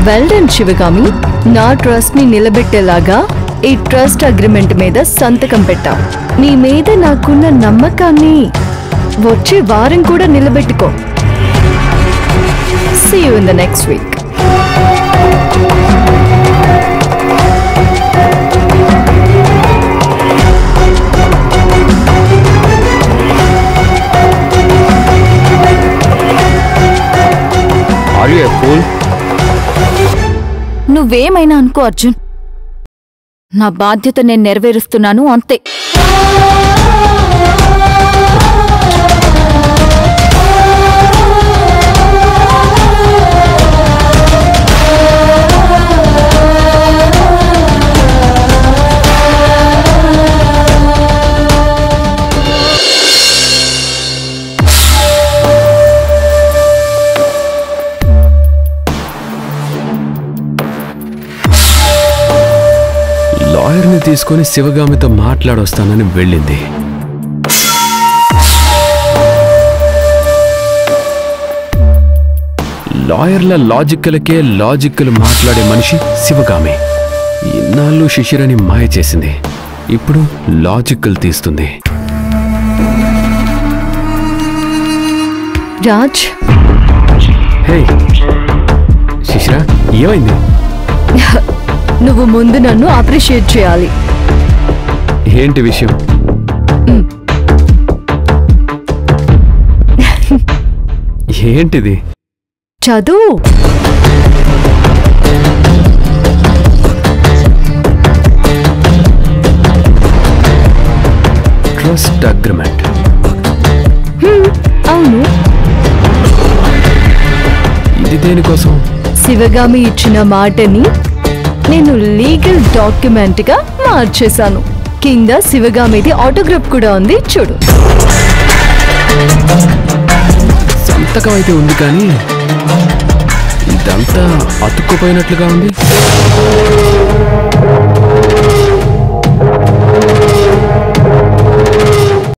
Well done Sivagami. నా trust ని నిలబెట్టేలాగా ఈ ట్రస్ట్ అగ్రిమెంట్ మీద సంతకం పెట్టావు. నీ మీద నాకున్న నమ్మకాన్ని వచ్చే వారం కూడా నిలబెట్టుకో. See you in the next week. Are you a fool? నువ్వేమైనా అనుకో అర్జున్, నా బాధ్యత నేను నెరవేరుస్తున్నాను అంతే. లాయర్ని తీసుకొని శివగామితో మాట్లాడొస్తానని వెళ్ళింది. లాయర్ల లాజిక్కలకే లాజిక్కలు మాట్లాడే మనిషి శివగామి. ఇన్నాళ్ళు శిశిరని మాయ చేసింది, ఇప్పుడు లాజిక్కలు తీస్తుంది. రాజ్, హే శిశిర, ఏమైంది? నువ్వు ముందు నన్ను అప్రిషియేట్ చేయాలి. ఏంటి విషయం? ఏంటిది? చదువు. Trust agreement. అవును. ఇది దేనికోసం? శివగామి ఇచ్చిన మాటని నేను లీగల్ డాక్యుమెంట్ గా మార్చేశాను. కింద శివగామిది ఆటోగ్రాఫ్ కూడా ఉంది, చూడు. సంతకం అయితే ఉంది, కానీ ఇదంతా అతుక్కుపోయినట్లుగా ఉంది.